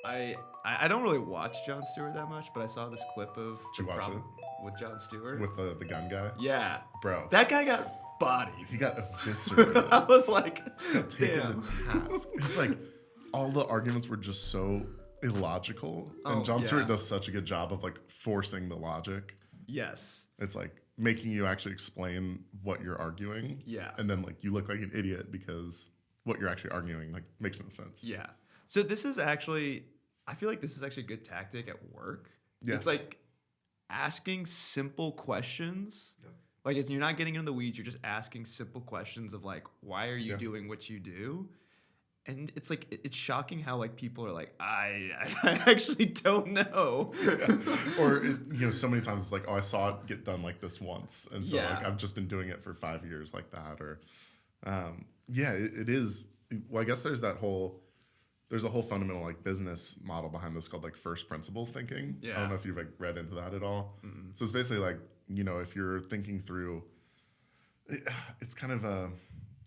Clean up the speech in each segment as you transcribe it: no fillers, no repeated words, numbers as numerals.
I don't really watch Jon Stewart that much, but I saw this clip of Did you watch it? with Jon Stewart. With the gun guy? Yeah. Bro. That guy got bodied. He got eviscerated. I was like, Got taken damn. to task. It's like all the arguments were just so illogical. And Oh, Jon Stewart yeah. does such a good job of like forcing the logic. Yes. It's like making you actually explain what you're arguing. Yeah. And then like you look like an idiot because what you're actually arguing like makes no sense. Yeah. So this is actually, I feel like this is actually a good tactic at work. Yeah. It's like asking simple questions. Like if you're not getting into the weeds, you're just asking simple questions of like, why are you doing what you do? And it's like, it's shocking how like people are like, I actually don't know. Or so many times it's like, oh, I saw it get done like this once, and so Yeah. like I've just been doing it for 5 years like that. Or it is. Well, I guess there's a whole fundamental like business model behind this called like first principles thinking. Yeah. I don't know if you've like read into that at all. So it's basically like, if you're thinking through, it's kind of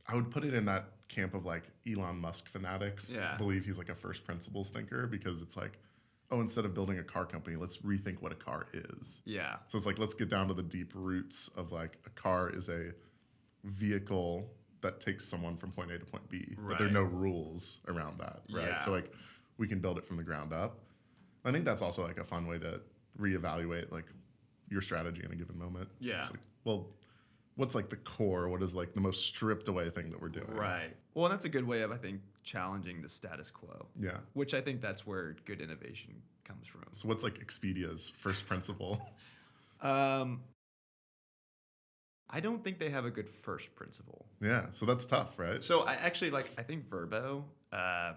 I would put it in that camp of like Elon Musk fanatics. Yeah. Believe he's like a first principles thinker, because it's like, oh, instead of building a car company, let's rethink what a car is. Yeah. So it's like, let's get down to the deep roots of like a car is a vehicle that takes someone from point A to point B, but there are Right. no rules around that, right? Yeah. So like we can build it from the ground up. I think that's also like a fun way to reevaluate like your strategy in a given moment. Yeah. It's like, well, what's like the core? What is like the most stripped away thing that we're doing? Right. Well, that's a good way of, I think, challenging the status quo, Yeah. which I think that's where good innovation comes from. So what's like Expedia's first principle? I don't think they have a good first principle. Yeah. So that's tough, right? So I actually I think Verbo, I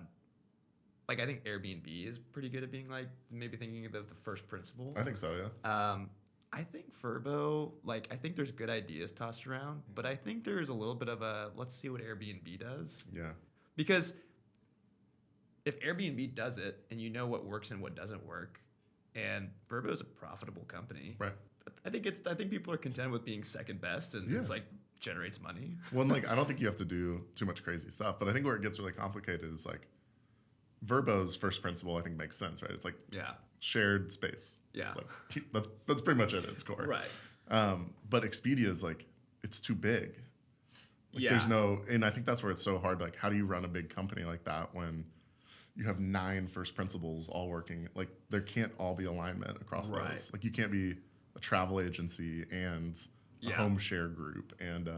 think Airbnb is pretty good at being like maybe thinking of the first principle. I think so, yeah. I think Verbo, I think there's good ideas tossed around, but I think there is a little bit of a let's see what Airbnb does. Yeah. Because if Airbnb does it and you know what works and what doesn't work, and Verbo is a profitable company, Right. I think people are content with being second best, and it's like generates money. Well, and like I don't think you have to do too much crazy stuff, but I think where it gets really complicated is like Verbo's first principle I think makes sense, right? It's like shared space. Yeah. Like that's pretty much it at its core. Right. But Expedia is like it's too big. Like, Yeah. There's no, and I think that's where it's so hard. Like, how do you run a big company like that when you have 9 first principles all working? Like, there can't all be alignment across Right. those. Like, you can't be a travel agency and a home share group and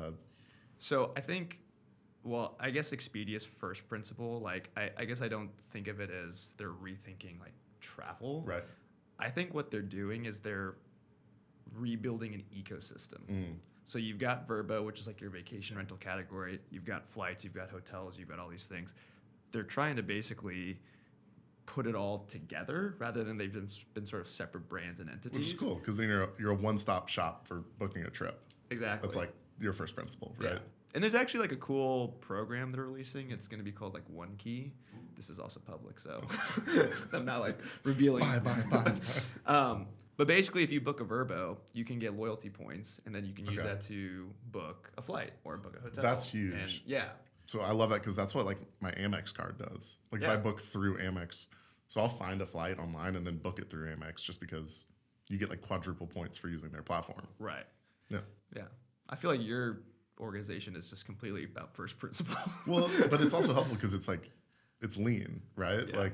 So I think, well, I guess Expedia's first principle, I guess I don't think of it as they're rethinking travel. right. I think what they're doing is they're rebuilding an ecosystem. So you've got Verbo, which is like your vacation rental category. You've got flights, you've got hotels, you've got all these things. They're trying to basically put it all together rather than they've been sort of separate brands and entities. Which is cool because then you're a one-stop shop for booking a trip. Exactly. That's like your first principle, right? Yeah. And there's actually a cool program they're releasing. It's going to be called One Key. This is also public, so I'm not revealing. Bye. But basically, if you book a Verbo, you can get loyalty points, and then you can use Okay. that to book a flight or book a hotel. That's huge. And yeah. So I love that because that's what my Amex card does. Like if I book through Amex, so I'll find a flight online and then book it through Amex just because you get quadruple points for using their platform. Right. Yeah. Yeah. I feel like your organization is just completely about first principle. Well, but it's also helpful because it's lean, right? Yeah.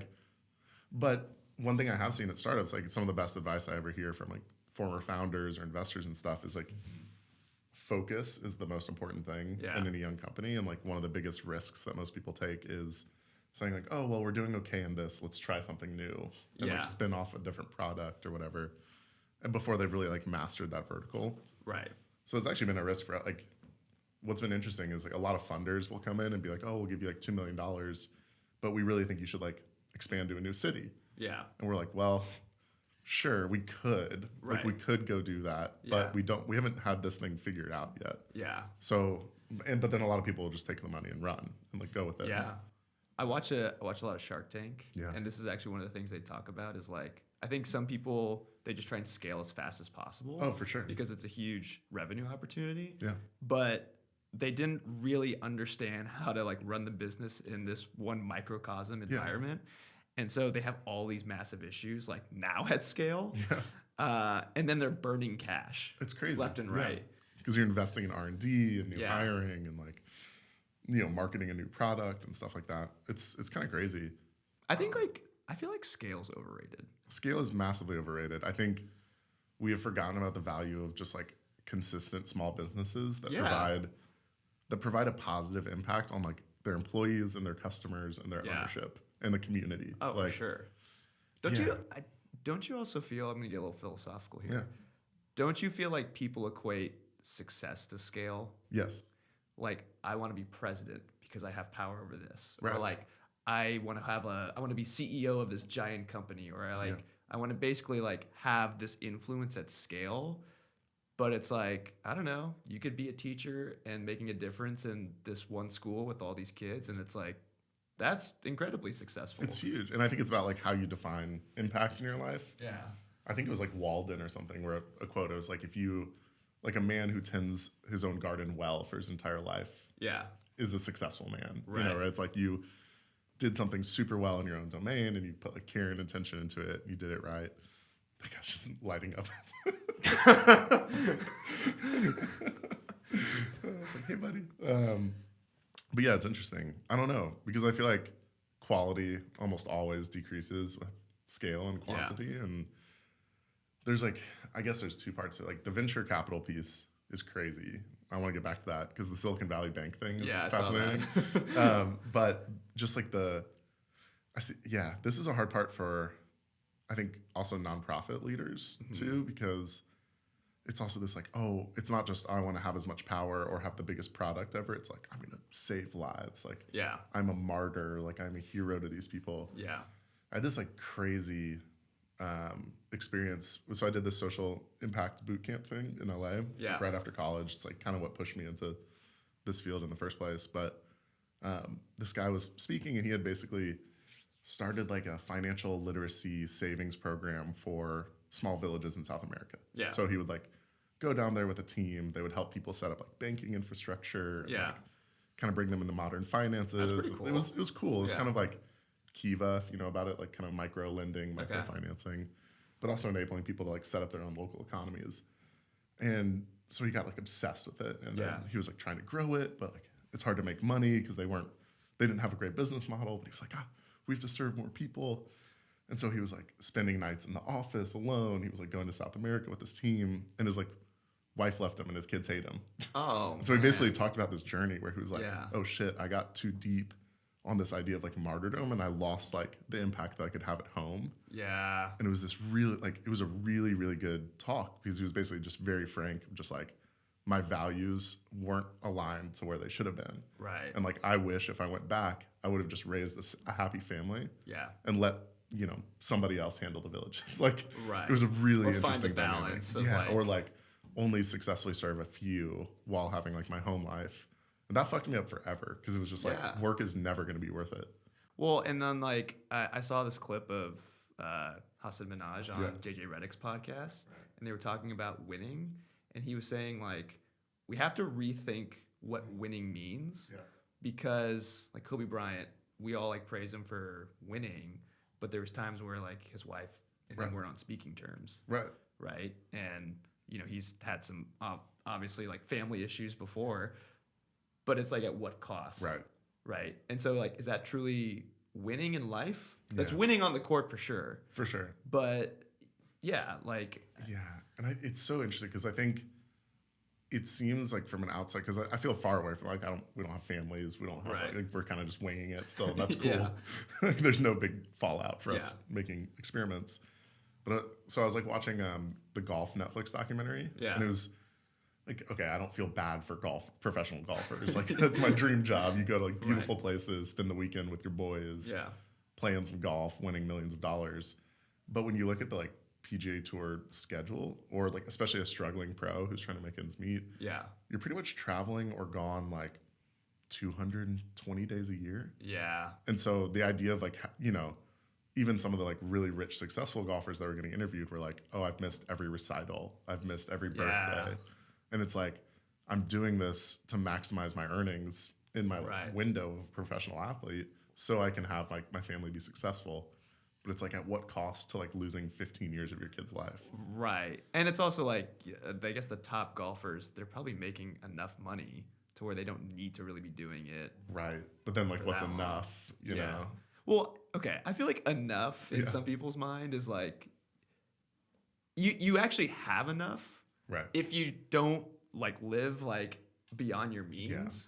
But one thing I have seen at startups, some of the best advice I ever hear from former founders or investors and stuff is focus is the most important thing in any young company. And one of the biggest risks that most people take is saying oh, well, we're doing okay in this. Let's try something new and spin off a different product or whatever. And before they've really mastered that vertical. Right. So it's actually been a risk for what's been interesting is a lot of funders will come in and be oh, we'll give you $2 million, but we really think you should expand to a new city. Yeah. And we're well, sure, we could. Right. We could go do that, but we haven't had this thing figured out yet. Yeah. So, but then a lot of people will just take the money and run and go with it. Yeah. I watch a lot of Shark Tank. Yeah. And this is actually one of the things they talk about is I think some people, they just try and scale as fast as possible. Oh, for sure. Because it's a huge revenue opportunity. Yeah. But they didn't really understand how to run the business in this one microcosm environment. And so they have all these massive issues like now at scale. And then they're burning cash. It's crazy. Left and right. Because you're investing in R&D and new hiring and like, marketing a new product and stuff like that. It's kind of crazy. I feel like scale's overrated. Scale is massively overrated. I think we have forgotten about the value of just like consistent small businesses that provide a positive impact on like their employees and their customers and their ownership and the community. Oh, like, for sure. Don't you also feel, I'm going to get a little philosophical here. Yeah. Don't you feel like people equate success to scale? Yes. Like, I want to be president because I have power over this. Right. Or like, I want to be CEO of this giant company, or I want to basically like have this influence at scale. But it's like, I don't know, you could be a teacher and making a difference in this one school with all these kids, and it's like, that's incredibly successful. It's huge. And I think it's about like how you define impact in your life. Yeah. I think it was like Walden or something where a quote was like, if you, like a man who tends his own garden well for his entire life is a successful man. Right. Right? It's like you did something super well in your own domain and you put like care and attention into it. You did it right. That guy's just lighting up. It's like, hey, buddy. But yeah, it's interesting. I don't know, because I feel like quality almost always decreases with scale and quantity. And there's like, I guess there's two parts to it. Like the venture capital piece is crazy. I want to get back to that because the Silicon Valley Bank thing is fascinating. But just like this is a hard part for, I think, also nonprofit leaders too, because it's also this like, oh, it's not just I want to have as much power or have the biggest product ever. It's like, I'm going to save lives. Like, I'm a martyr. Like, I'm a hero to these people. Yeah. I had this like crazy experience. So I did this social impact boot camp thing in LA right after college. It's like kind of what pushed me into this field in the first place. But this guy was speaking and he had basically started like a financial literacy savings program for small villages in South America. Yeah. So he would like go down there with a team. They would help people set up like banking infrastructure. And, like, kind of bring them into modern finances. That's pretty cool. It was cool. It was kind of like Kiva, if you know about it, like kind of micro lending, micro financing, but also enabling people to like set up their own local economies. And so he got like obsessed with it. And then he was like trying to grow it, but like it's hard to make money because they didn't have a great business model. But he was like, we have to serve more people. And so he was like spending nights in the office alone. He was like going to South America with his team, and his like wife left him and his kids hate him. Oh, so he basically talked about this journey where he was like, oh shit, I got too deep on this idea of like martyrdom and I lost like the impact that I could have at home. Yeah. And it was this really it was a really, really good talk because he was basically just very frank, just like my values weren't aligned to where they should have been. Right. And like, I wish if I went back, I would have just raised a happy family. Yeah. And let, somebody else handle the villages. Like, it was a really interesting balance. Or like only successfully serve a few while having like my home life. And that fucked me up forever because it was just like work is never going to be worth it. Well, and then like I saw this clip of Hassan Minhaj on JJ Redick's podcast, and they were talking about winning, and he was saying like we have to rethink what winning means because like Kobe Bryant, we all like praise him for winning, but there was times where like his wife and him weren't on speaking terms. Right. And he's had some obviously like family issues before. But it's like at what cost? Right. And so like, is that truly winning in life? That's winning on the court for sure. For sure. But like. Yeah. And it's so interesting because I think it seems like from an outside, because I feel far away from like, we don't have families. We don't have, like, we're kind of just winging it still. That's cool. There's no big fallout for us making experiments. But so I was like watching the golf Netflix documentary. Yeah. And it was, like, okay, I don't feel bad for professional golfers. Like, that's my dream job. You go to like beautiful places, spend the weekend with your boys, playing some golf, winning millions of dollars. But when you look at the like PGA Tour schedule, or like especially a struggling pro who's trying to make ends meet, you're pretty much traveling or gone like 220 days a year. Yeah. And so the idea of like, even some of the like really rich, successful golfers that were getting interviewed were like, oh, I've missed every recital. I've missed every birthday. And it's like, I'm doing this to maximize my earnings in my window of a professional athlete so I can have like my family be successful. but it's like at what cost to like losing 15 years of your kid's life? Right. And it's also like, I guess the top golfers, they're probably making enough money to where they don't need to really be doing it. Right. But then like what's enough, you know? Well, okay. I feel like enough in some people's mind is like, you actually have enough. Right. If you don't like live like beyond your means. Yeah.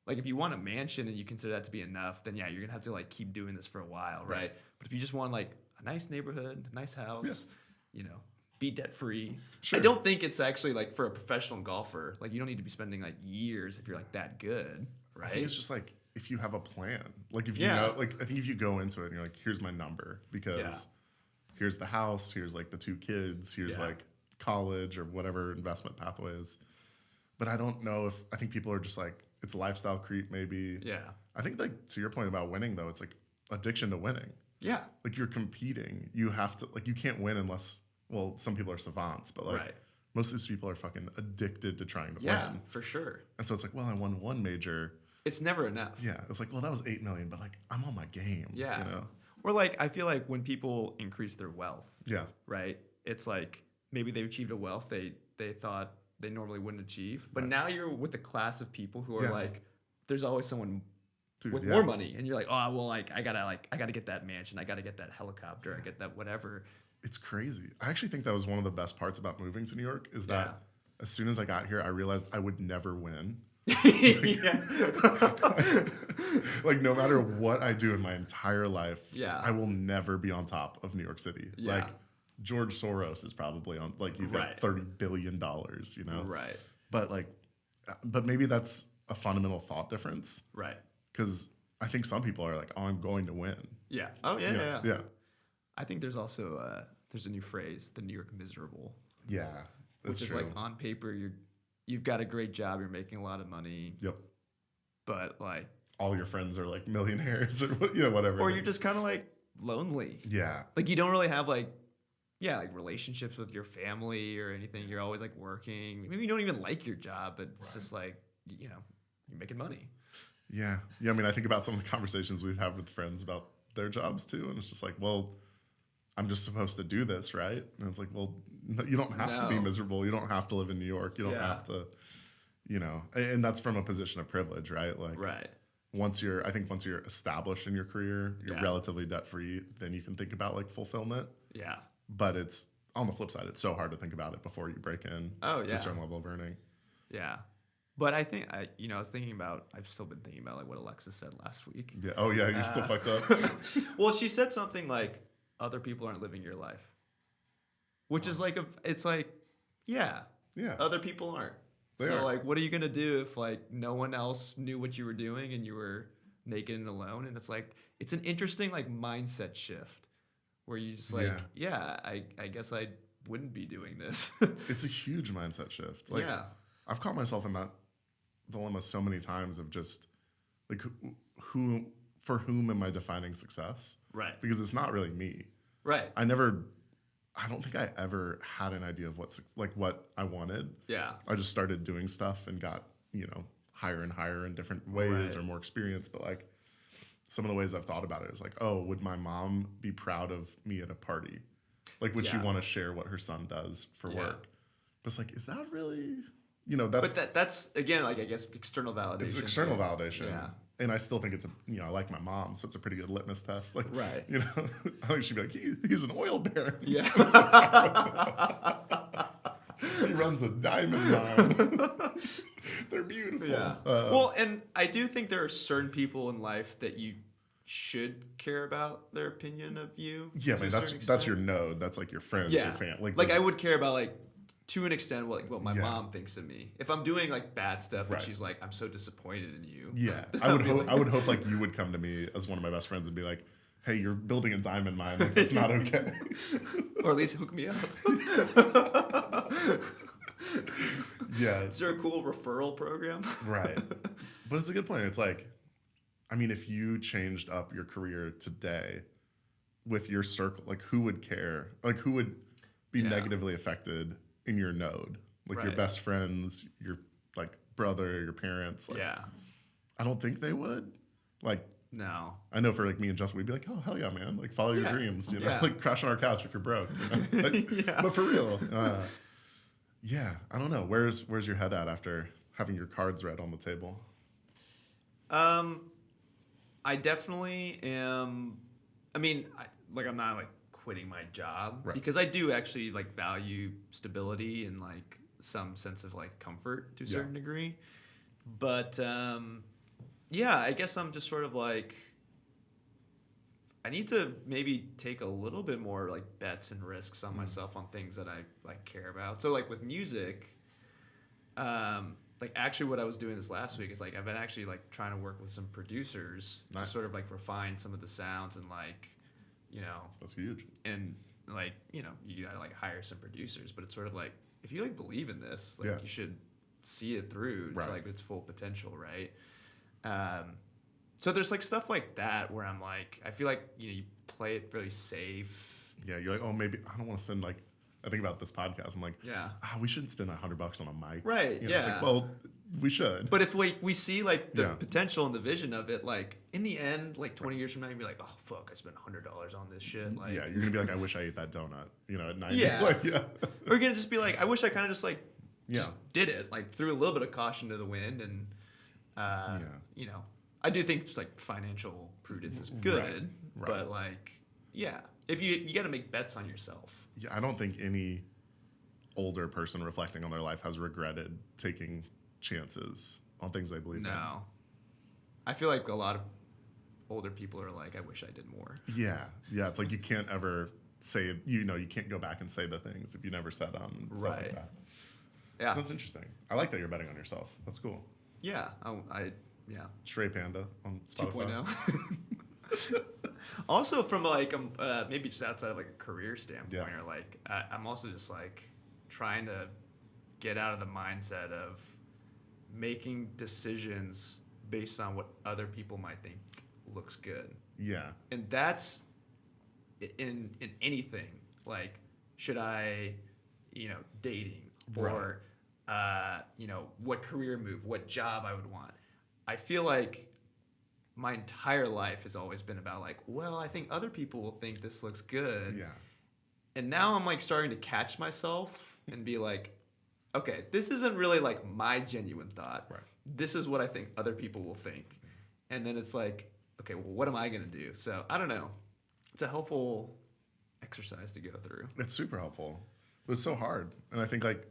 Like if you want a mansion and you consider that to be enough, then yeah, you're gonna have to like keep doing this for a while, right? But if you just want like a nice neighborhood, a nice house, you know, be debt free. Sure. I don't think it's actually like for a professional golfer, like you don't need to be spending like years if you're like that good, right? I think it's just like if you have a plan, like if you know, like I think if you go into it and you're like, here's my number because here's the house, here's like the 2 kids, here's like college or whatever investment pathways. But I don't know if I think people are just like, it's lifestyle creep maybe. Yeah. I think like to your point about winning though, it's like addiction to winning. Yeah. Like you're competing. You have to like you can't win unless well, some people are savants, but like most of these people are fucking addicted to trying to win. Yeah, for sure. And so it's like, well, I won 1 major. It's never enough. Yeah. It's like, well, that was 8 million, but like I'm on my game. Yeah. You know? Or like I feel like when people increase their wealth. Yeah. Right? It's like maybe they've achieved a wealth they thought they normally wouldn't achieve. But now you're with a class of people who are like, there's always someone with more money. And you're like, oh, well, like, I gotta get that mansion. I gotta get that helicopter. I get that whatever. It's crazy. I actually think that was one of the best parts about moving to New York is that as soon as I got here, I realized I would never win. Like no matter what I do in my entire life, I will never be on top of New York City. Like George Soros is probably on, like he's got $30 billion, you know? Right. But like, but maybe that's a fundamental thought difference. Right. Because I think some people are like, oh, I'm going to win. Yeah. Oh, yeah. Yeah. I think there's also, there's a new phrase, the New York miserable. Yeah. That's which is true. like on paper, you've got a great job, you're making a lot of money. Yep. But like. All your friends are like millionaires or whatever. Or you're just kind of like lonely. Yeah. Like you don't really have like relationships with your family or anything. You're always like working. Maybe you don't even like your job, but it's just like, you know, you're making money. Yeah. Yeah. I mean, I think about some of the conversations we've had with friends about their jobs too. And it's just like, well, I'm just supposed to do this, right? And it's like, well, you don't have to be miserable. You don't have to live in New York. You don't have to, you know, and that's from a position of privilege, right? Like, once you're established in your career, you're relatively debt free, then you can think about like fulfillment. Yeah. But it's on the flip side, it's so hard to think about it before you break in to a certain level of earning. Yeah. But I think, I've still been thinking about like what Alexis said last week. Yeah. Oh yeah, you're still fucked up. Well, she said something like, other people aren't living your life. Which is like, it's like, other people aren't. They are. Like, what are you going to do if like no one else knew what you were doing and you were naked and alone? And it's like, it's an interesting like mindset shift. Where you just like, I guess I wouldn't be doing this. It's a huge mindset shift. Like, I've caught myself in that dilemma so many times of just like, for whom am I defining success? Right. Because it's not really me. Right. I don't think I ever had an idea of what I wanted. Yeah. I just started doing stuff and got, you know, higher and higher in different ways or more experience. But like, some of the ways I've thought about it is like, oh, would my mom be proud of me at a party? Like, would she want to share what her son does for work? But it's like, is that really, you know, that's again, like, I guess, external validation. It's external validation. Yeah. And I still think I like my mom, so it's a pretty good litmus test. Like, you know, I think she'd be like, he's an oil baron. Yeah. He runs a diamond mine. They're beautiful. Yeah. Well, and I do think there are certain people in life that you should care about their opinion of you. Yeah, I mean, that's your node. That's like your friends, your family. Like I would care about like to an extent what my mom thinks of me. If I'm doing like bad stuff and she's like, I'm so disappointed in you. Yeah. I would hope like you would come to me as one of my best friends and be like, hey, you're building a diamond mine. Like, that's not okay. Or at least hook me up. Yeah. Is there a cool referral program? Right. But it's a good point. It's like, I mean, if you changed up your career today with your circle, like who would care? Like who would be negatively affected in your node? Like your best friends, your like brother, your parents. Like, I don't think they would. Like No. I know for like me and Justin, we'd be like, oh, hell yeah, man. Like follow your dreams, you know, Yeah. like crash on our couch if you're broke. You know? Like, but for real, yeah, I don't know. Where's your head at after having your cards read on the table? I definitely am. I mean, I'm not like quitting my job because I do actually like value stability and like some sense of like comfort to a certain degree. But yeah, I guess I'm just sort of like, I need to maybe take a little bit more like bets and risks on myself on things that I like care about. So like with music, like actually what I was doing this last week is like I've been actually like trying to work with some producers to sort of like refine some of the sounds and like, you know, that's huge. And like, you know, you gotta like hire some producers, but it's sort of like if you like believe in this, like you should see it through to like its full potential, right? So there's like stuff like that where I'm like, I feel like, you know, you play it really safe. Yeah, you're like, oh, maybe I don't want to spend like, I think about this podcast. I'm like, we shouldn't spend $100 on a mic. Right, you know, it's like, well, we should. But if we see like the potential and the vision of it, like in the end, like 20 years from now, you'll be like, oh, fuck, I spent $100 on this shit. Like, yeah, you're going to be like, I wish I ate that donut, you know, at 90. Yeah. Like, Or you're going to just be like, I wish I kind of just like, just did it, like threw a little bit of caution to the wind. And, you know, I do think just like financial prudence is good, but like, if you got to make bets on yourself. Yeah, I don't think any older person reflecting on their life has regretted taking chances on things they believe in. No. I feel like a lot of older people are like, I wish I did more. Yeah. Yeah. It's like you can't ever say, you know, you can't go back and say the things if you never said them. Stuff like that. Yeah. That's interesting. I like that you're betting on yourself. That's cool. Yeah. Shrey Panda on Spotify. 2.0. Also from like maybe just outside of like a career standpoint or like I'm also just like trying to get out of the mindset of making decisions based on what other people might think looks good. Yeah. And that's in anything. Like, should I, you know, dating or, you know, what career move, what job I would want. I feel like my entire life has always been about like, well, I think other people will think this looks good. Yeah. And now I'm like starting to catch myself and be like, okay, this isn't really like my genuine thought. Right. This is what I think other people will think. And then it's like, okay, well, what am I going to do? So I don't know. It's a helpful exercise to go through. It's super helpful. But it's so hard. And I think like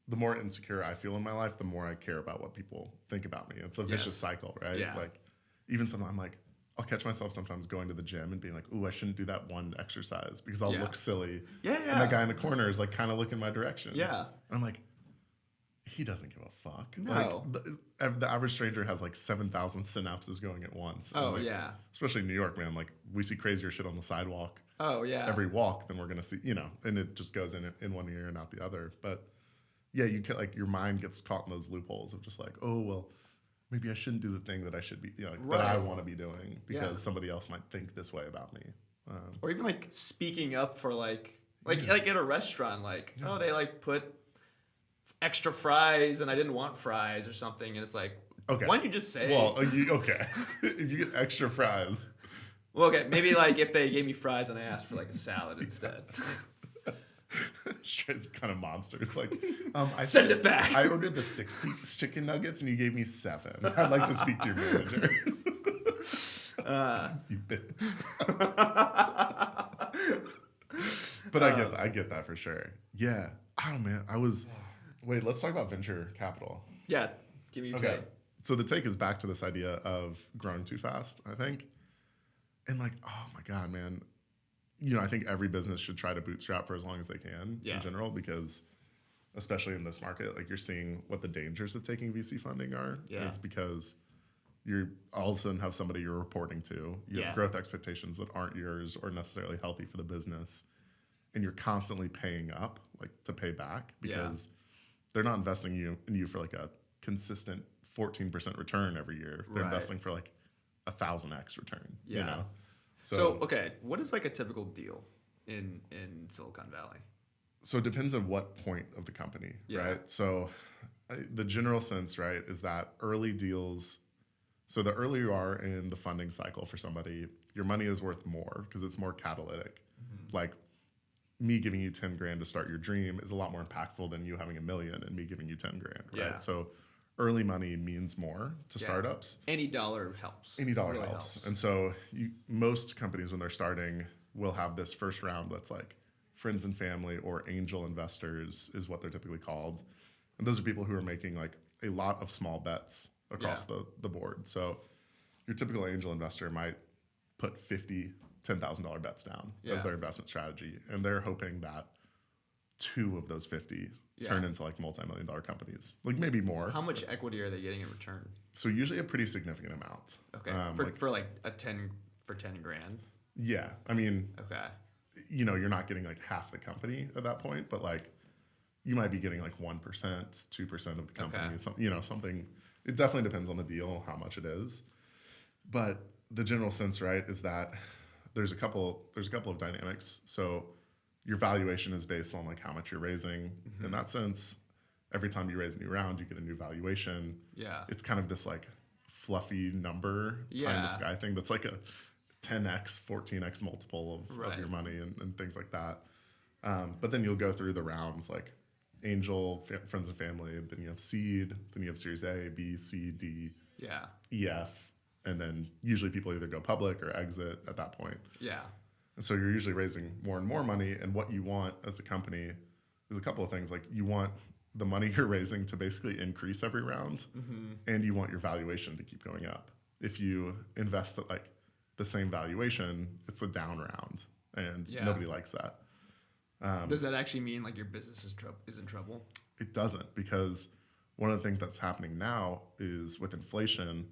the more insecure I feel in my life, the more I care about what people think about me. It's a vicious cycle, right? Yeah. Like even sometimes I'm like, I'll catch myself sometimes going to the gym and being like, ooh, I shouldn't do that one exercise because I'll look silly. Yeah. And that guy in the corner is like kind of looking my direction. Yeah. And I'm like, he doesn't give a fuck. No. Like, the average stranger has like 7,000 synapses going at once. Oh, like, yeah. Especially in New York, man. Like we see crazier shit on the sidewalk. Oh, yeah. Every walk than we're going to see, you know, and it just goes in one ear and out the other. But yeah, you can, like your mind gets caught in those loopholes of just like, oh, well, maybe I shouldn't do the thing that I should be, you know, like, that I want to be doing because somebody else might think this way about me. Or even like speaking up for like at a restaurant, like, oh, they like put extra fries and I didn't want fries or something. And it's like, why don't you just say, well, okay, if you get extra fries. Well, okay, maybe like if they gave me fries and I asked for like a salad instead. Shrey's kind of monster. It's like, send it back. I ordered the 6-piece chicken nuggets and you gave me 7. I'd like to speak to your manager. You bitch. But I get that for sure. Yeah. Oh man, wait, let's talk about venture capital. Yeah, give me your take. So the take is back to this idea of growing too fast, I think. And like, oh my God, man. You know, I think every business should try to bootstrap for as long as they can in general, because especially in this market, like you're seeing what the dangers of taking VC funding are. Yeah. And it's because you're all of a sudden have somebody you're reporting to. You have growth expectations that aren't yours or necessarily healthy for the business. And you're constantly paying up, like to pay back, because they're not investing in you for like a consistent 14% return every year. They're investing for like 1,000x return. Yeah. You know? So okay, what is like a typical deal in Silicon Valley? So it depends on what point of the company, right? So the general sense, right, is that early deals So the earlier you are in the funding cycle for somebody, your money is worth more because it's more catalytic. Like me giving you 10 grand to start your dream is a lot more impactful than you having $1 million and me giving you 10 grand, right? Yeah. So early money means more to startups. Any dollar helps. Any dollar really helps. And so most companies, when they're starting, will have this first round that's like friends and family or angel investors is what they're typically called. And those are people who are making like a lot of small bets across the board. So your typical angel investor might put $10,000 bets down as their investment strategy. And they're hoping that 2 of those 50 turn into like multi-million-dollar companies, like maybe more. How much equity are they getting in return? So usually a pretty significant amount. Okay, for like 10 grand. Yeah, I mean, okay, you're not getting like half the company at that point, but like you might be getting like 1%, 2% of the company. Okay. Something. It definitely depends on the deal, how much it is, but the general sense, right, is that there's a couple of dynamics. So your valuation is based on like how much you're raising. In that sense, every time you raise a new round, you get a new valuation. Yeah. It's kind of this like fluffy number pie in the sky thing that's like a 10x, 14x multiple of your money and things like that. But then you'll go through the rounds like angel, friends and family, then you have seed, then you have series A, B, C, D, EF, and then usually people either go public or exit at that point. Yeah. And so you're usually raising more and more money, and what you want as a company is a couple of things. Like you want the money you're raising to basically increase every round, and you want your valuation to keep going up. If you invest at like the same valuation, it's a down round, and nobody likes that. Does that actually mean like your business is in trouble? It doesn't, because one of the things that's happening now is with inflation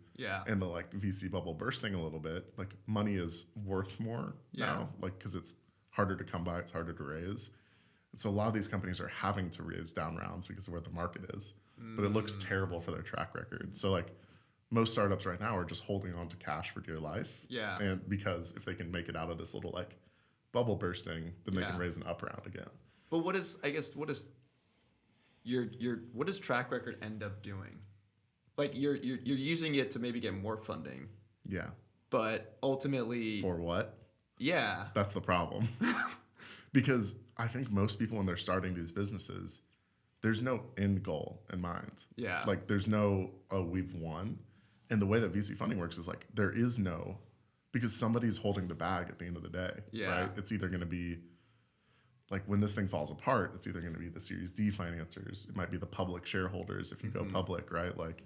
and the like VC bubble bursting a little bit, like money is worth more now, like because it's harder to come by, it's harder to raise. And so a lot of these companies are having to raise down rounds because of where the market is, but it looks terrible for their track record. So like most startups right now are just holding on to cash for dear life. Yeah. And because if they can make it out of this little like bubble bursting, then they can raise an up round again. But what does track record end up doing? Like you're using it to maybe get more funding. Yeah. But ultimately, for what? Yeah. That's the problem. Because I think most people when they're starting these businesses, there's no end goal in mind. Yeah. Like there's no, we've won. And the way that VC funding works is like there is no, because somebody's holding the bag at the end of the day. Yeah. Right? It's either going to be like when this thing falls apart, it's either going to be the Series D financiers. It might be the public shareholders if you go public, right? Like,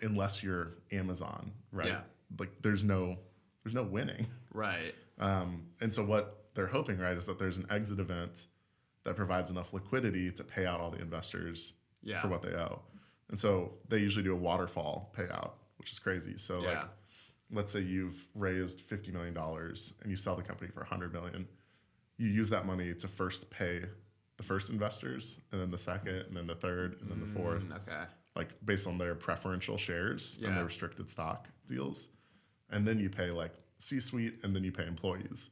unless you're Amazon, right? Yeah. Like there's no winning. Right. And so what they're hoping, right, is that there's an exit event that provides enough liquidity to pay out all the investors for what they owe. And so they usually do a waterfall payout, which is crazy. So like, let's say you've raised $50 million and you sell the company for $100 million. You use that money to first pay the first investors, and then the second, and then the third, and then the fourth. Okay. Like based on their preferential shares and their restricted stock deals. And then you pay like C-suite, and then you pay employees.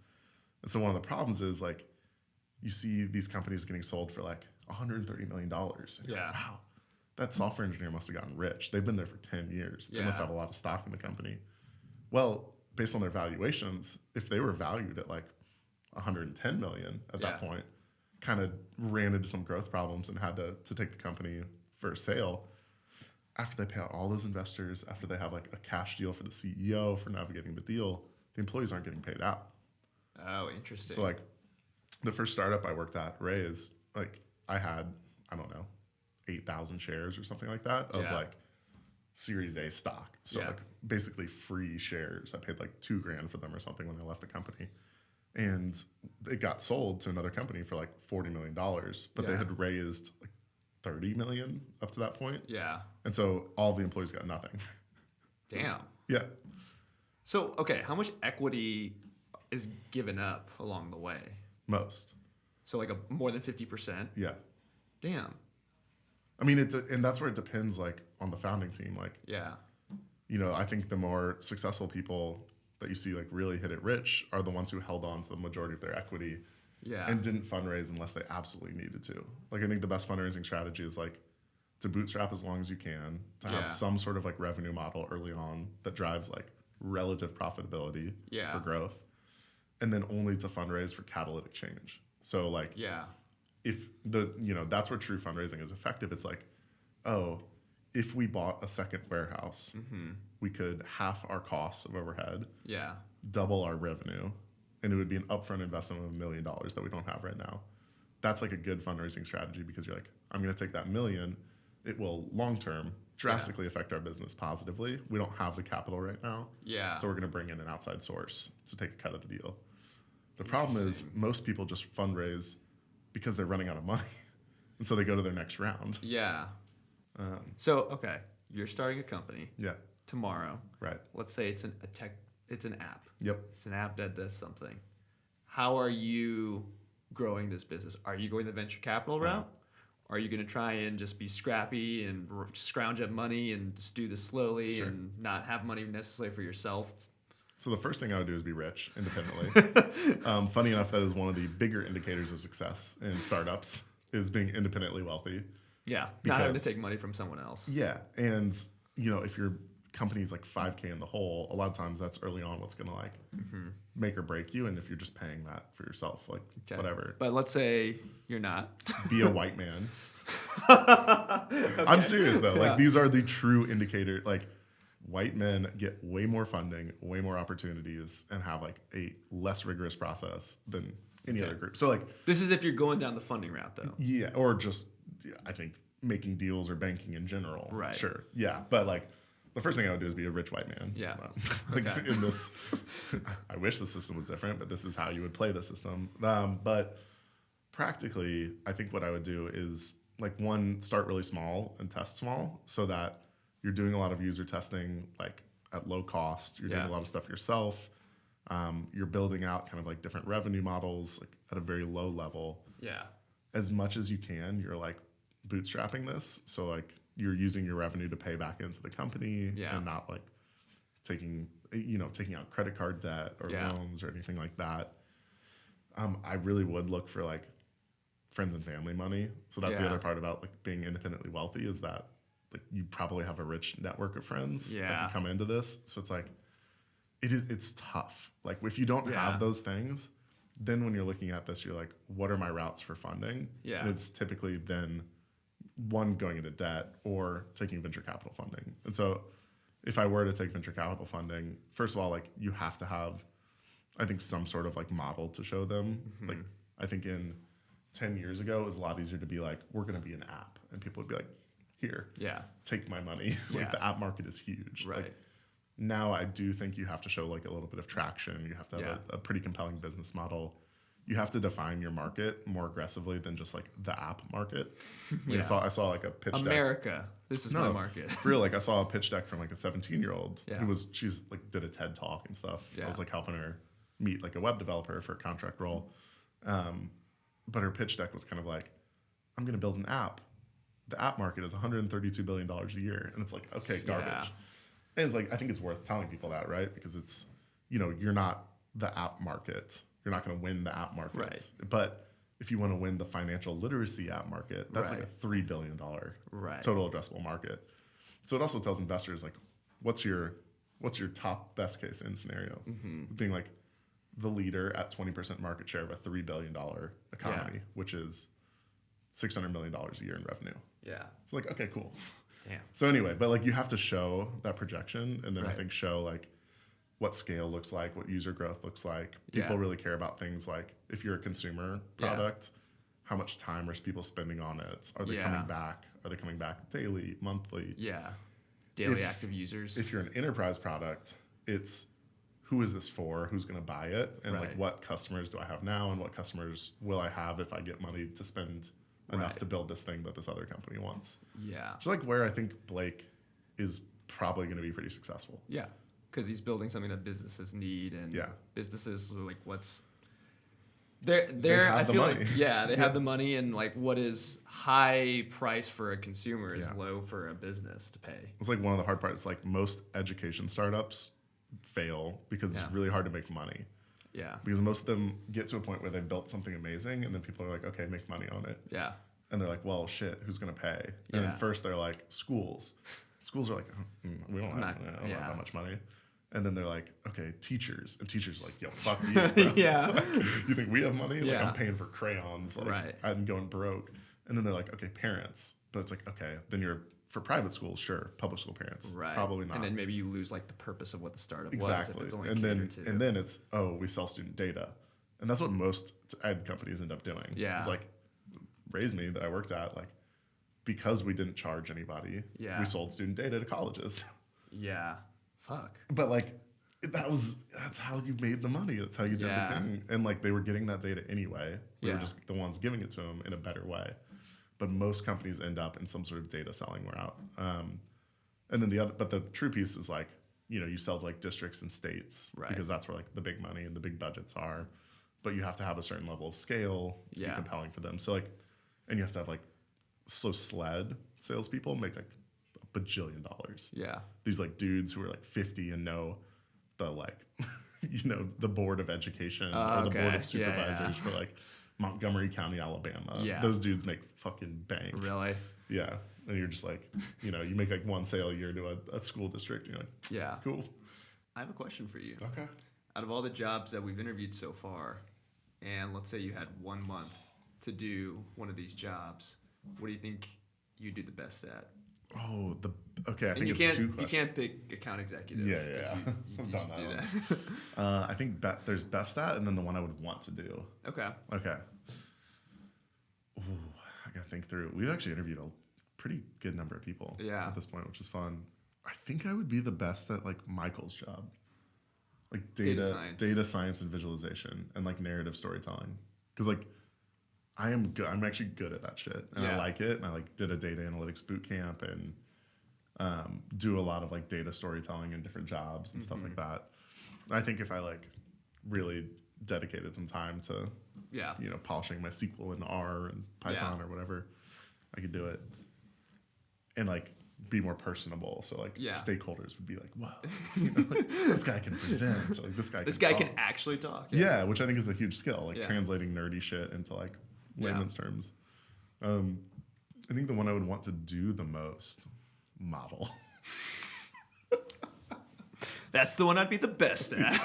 And so one of the problems is like you see these companies getting sold for like $130 million. And you're like, wow, that software engineer must have gotten rich. They've been there for 10 years. They must have a lot of stock in the company. Well, based on their valuations, if they were valued at like 110 million at that point, kind of ran into some growth problems and had to take the company for a sale. After they pay out all those investors, after they have like a cash deal for the CEO for navigating the deal, the employees aren't getting paid out. Oh, interesting. So like the first startup I worked at, Ray, is like I had, 8,000 shares or something like that of like Series A stock. So like basically free shares. I paid like $2,000 for them or something when I left the company. And it got sold to another company for like $40 million, but they had raised like 30 million up to that point. Yeah. And so all the employees got nothing. Damn. Yeah. So, okay, how much equity is given up along the way? Most. So like more than 50%? Yeah. Damn. I mean, and that's where it depends like on the founding team. Like, I think the more successful people that you see like really hit it rich are the ones who held on to the majority of their equity and didn't fundraise unless they absolutely needed to. Like I think the best fundraising strategy is like to bootstrap as long as you can, to have some sort of like revenue model early on that drives like relative profitability for growth, and then only to fundraise for catalytic change. So like, if that's where true fundraising is effective. It's like, oh, if we bought a second warehouse, we could half our costs of overhead, double our revenue, and it would be an upfront investment of $1 million that we don't have right now. That's like a good fundraising strategy, because you're like, I'm going to take that $1 million. It will long term drastically affect our business positively. We don't have the capital right now. So we're going to bring in an outside source to take a cut of the deal. The problem is most people just fundraise because they're running out of money. And so they go to their next round. So, okay, you're starting a company tomorrow. Right. Let's say it's an app. Yep. It's an app that does something. How are you growing this business? Are you going the venture capital route? Are you going to try and just be scrappy and scrounge up money and just do this slowly and not have money necessarily for yourself? So the first thing I would do is be rich independently. Funny enough, that is one of the bigger indicators of success in startups, is being independently wealthy. Yeah, not having to take money from someone else. Yeah, and if your company's like 5K in the hole, a lot of times that's early on what's going to like make or break you. And if you're just paying that for yourself, like whatever. But let's say you're not. Be a white man. I'm serious though. Like these are the true indicator. Like white men get way more funding, way more opportunities, and have like a less rigorous process than any other group. So like this is if you're going down the funding route though. Yeah, or just I think making deals or banking in general. Right. Sure. Yeah, but like the first thing I would do is be a rich white man. Yeah. In this, I wish the system was different, but this is how you would play the system. But practically, I think what I would do is like start really small and test small, so that you're doing a lot of user testing like at low cost. You're doing a lot of stuff yourself. You're building out kind of like different revenue models like at a very low level. Yeah. As much as you can, you're like bootstrapping this. So like you're using your revenue to pay back into the company and not like taking out credit card debt or loans or anything like that. I really would look for like friends and family money. So that's the other part about like being independently wealthy, is that like you probably have a rich network of friends that can come into this. So it's like it's tough. Like if you don't have those things, then when you're looking at this, you're like, what are my routes for funding? And it's typically then one, going into debt, or taking venture capital funding. And so if I were to take venture capital funding, first of all, like you have to have, I think, some sort of like model to show them. Like I think in 10 years ago, it was a lot easier to be like, we're going to be an app. And people would be like, here, take my money. Like the app market is huge. Right. Like, now I do think you have to show like a little bit of traction. You have to have a pretty compelling business model. You have to define your market more aggressively than just like the app market. Like I saw like a pitch deck. America, this is my market. For real, like I saw a pitch deck from like a 17-year-old she's like did a TED talk and stuff. I was like helping her meet like a web developer for a contract role. But her pitch deck was kind of like, I'm going to build an app. The app market is $132 billion a year. And it's like, okay, garbage. Yeah. And it's like, I think it's worth telling people that, right? Because it's, you're not the app market. You're not going to win the app market. Right. But if you want to win the financial literacy app market, that's like a $3 billion total addressable market. So it also tells investors like, what's your top best case in scenario? Being like the leader at 20% market share of a $3 billion economy, which is $600 million a year in revenue. Yeah. It's like, okay, cool. Damn. So anyway, but like you have to show that projection, and then I think show like what scale looks like, what user growth looks like. People really care about things like, if you're a consumer product, how much time are people spending on it? Are they coming back? Are they coming back daily, monthly? Yeah. Daily active users. If you're an enterprise product, it's who is this for? Who's going to buy it? And like what customers do I have now, and what customers will I have if I get money to spend enough to build this thing that this other company wants? Yeah. It's like where I think Blake is probably going to be pretty successful. Yeah. Because he's building something that businesses need, and businesses are like, what's they I feel like they have the money, and like what is high price for a consumer is low for a business to pay. It's like one of the hard parts. Like most education startups fail because it's really hard to make money. Yeah. Because most of them get to a point where they've built something amazing, and then people are like, okay, make money on it. Yeah. And they're like, well, shit, who's going to pay? And then first they're like, schools. Schools are like, we don't have that much money. And then they're like, okay, teachers. And teachers are like, yo, fuck you, bro. Like, you think we have money? Like, I'm paying for crayons. Like, I'm going broke. And then they're like, okay, parents. But it's like, okay, then you're, for private schools, sure. Public school parents, probably not. And then maybe you lose like the purpose of what the startup was. Exactly. And then it's, oh, we sell student data. And that's what most ed companies end up doing. Yeah. It's like, Raise Me that I worked at, like, because we didn't charge anybody, we sold student data to colleges. Yeah. Fuck. But like, that's how you made the money. That's how you did the thing. And like, they were getting that data anyway. We were just the ones giving it to them in a better way. But most companies end up in some sort of data selling route. And then the true piece is like, you sell to like districts and states because that's where like the big money and the big budgets are. But you have to have a certain level of scale to be compelling for them. So like, and you have to have like, SLED salespeople make like $1 bajillion. Yeah. These like dudes who are like 50 and know the like, the board of education or the board of supervisors for like Montgomery County, Alabama. Yeah. Those dudes make fucking bank. Really? Yeah. And you're just like, you make like one sale a year to a school district. And you're like, cool. I have a question for you. Okay. Out of all the jobs that we've interviewed so far, and let's say you had 1 month to do one of these jobs, what do you think you do the best at? Oh, okay. I think it's two questions. You can't pick account executive. Yeah. You just do that. I think there's best at, and then the one I would want to do. Okay. Ooh, I gotta think through. We've actually interviewed a pretty good number of people at this point, which is fun. I think I would be the best at like Michael's job, like data science and visualization, and like narrative storytelling. Because like I am good. I'm actually good at that shit, and I like it. And I like did a data analytics boot camp and do a lot of like data storytelling in different jobs and stuff like that. And I think if I like really dedicated some time to polishing my SQL in R and Python or whatever, I could do it. And like be more personable, so like stakeholders would be like, "Wow, like, this guy can present. So, like this guy can actually talk." Yeah, which I think is a huge skill, like translating nerdy shit into like layman's terms. I think the one I would want to do the most, model. That's the one I'd be the best at.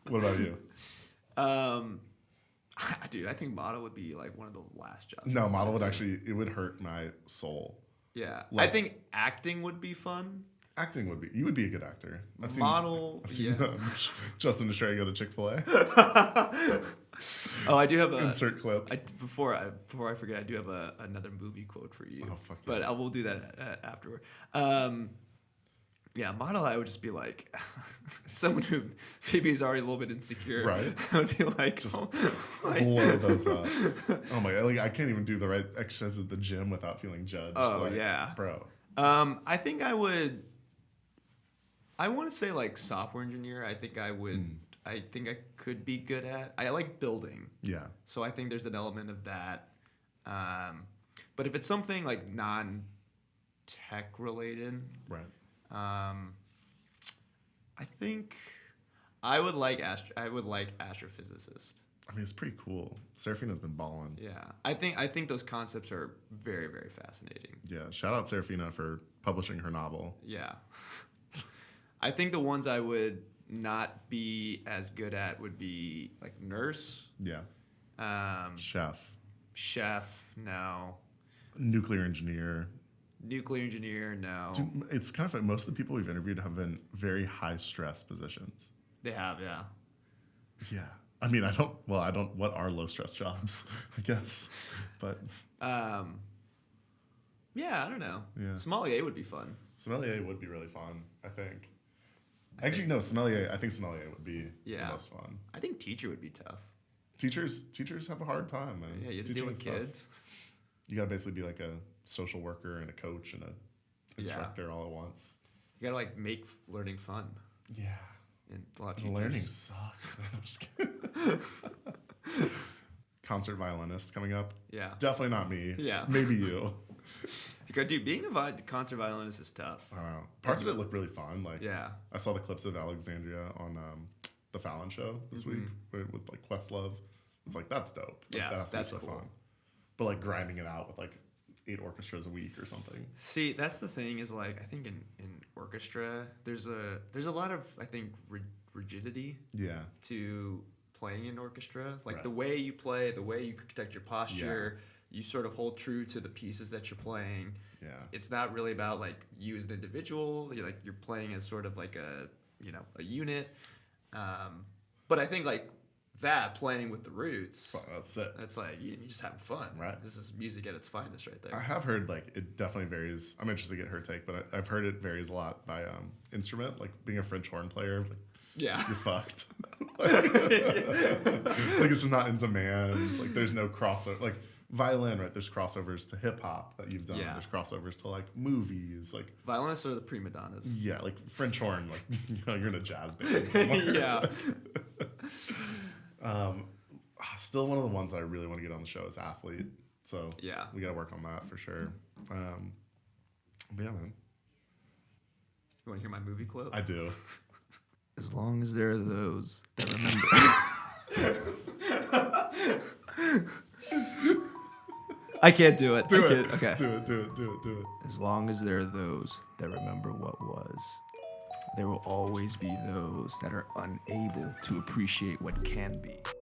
What about you? Dude, I think model would be like one of the last jobs. No, model would actually, it would hurt my soul. Yeah. Like, I think acting would be fun. Acting would be, you would be a good actor. I've seen Justin and Shrey go to Chick-fil-A. Oh, I do have a insert clip. Before I forget, I do have another movie quote for you. Oh, fuck but I will do that afterward. Yeah, model, I would just be like, someone who maybe is already a little bit insecure. Right. I would be like, just blow those up. Oh my God, like I can't even do the right exercises at the gym without feeling judged. Oh, like, yeah. Bro. I think I want to say like software engineer. I think I could be good at. I like building. Yeah. So I think there's an element of that. But if it's something like non-tech related. Right. I think I would like astrophysicist. I mean, it's pretty cool. Serafina's been balling. Yeah, I think those concepts are very, very fascinating. Yeah, shout out Serafina for publishing her novel. Yeah, I think the ones I would not be as good at would be like nurse. Yeah. Chef. No. Nuclear engineer. No. Dude, it's kind of like most of the people we've interviewed have been very high stress positions. They have, yeah. Yeah. I mean, what are low stress jobs, I guess. But yeah, I don't know. Yeah. Sommelier would be fun. Sommelier would be really fun, I think. Actually, no, sommelier, I think sommelier would be the most fun. I think teacher would be tough. Teachers have a hard time, man. Yeah, you have to deal with kids. You gotta basically be like a social worker and a coach and a instructor all at once. You gotta like make learning fun. Yeah. And a lot of learning sucks. I'm just kidding. Concert violinist coming up. Yeah. Definitely not me. Yeah. Maybe you. Dude, being a concert violinist is tough. I don't know. Parts of it look really fun. Like, yeah. I saw the clips of Alexandria on the Fallon show this week with like Questlove. It's like, that's dope. Like, Yeah, that has to that's be so cool. fun. But like grinding it out with like 8 orchestras a week or something. See, that's the thing is like I think in orchestra there's a lot of I think rigidity Yeah. to playing in orchestra. Like Right. the way you play, the way you protect your posture, you sort of hold true to the pieces that you're playing. Yeah. It's not really about like you as an individual. You're playing as sort of like a unit. But I think like that playing with the roots. That's it. That's like you're just having fun. Right. This is music at its finest, right there. I have heard like it definitely varies. I'm interested to get her take, but I've heard it varies a lot by instrument. Like being a French horn player, like, Yeah. you're fucked. Like it's just not in demand. It's like there's no crossover. Like violin, right? There's crossovers to hip hop that you've done. Yeah. There's crossovers to like movies, like Violinists are the prima donnas. yeah, like French horn. Like you're in a jazz band somewhere. Yeah. Still one of the ones that I really want to get on the show is athlete. So Yeah. we got to work on that for sure. But yeah, man, You want to hear my movie quote? I do. As long as there are those that remember. I can't do it. Do I it. can't. Okay. Do it. As long as there are those that remember what was, there will always be those that are unable to appreciate what can be.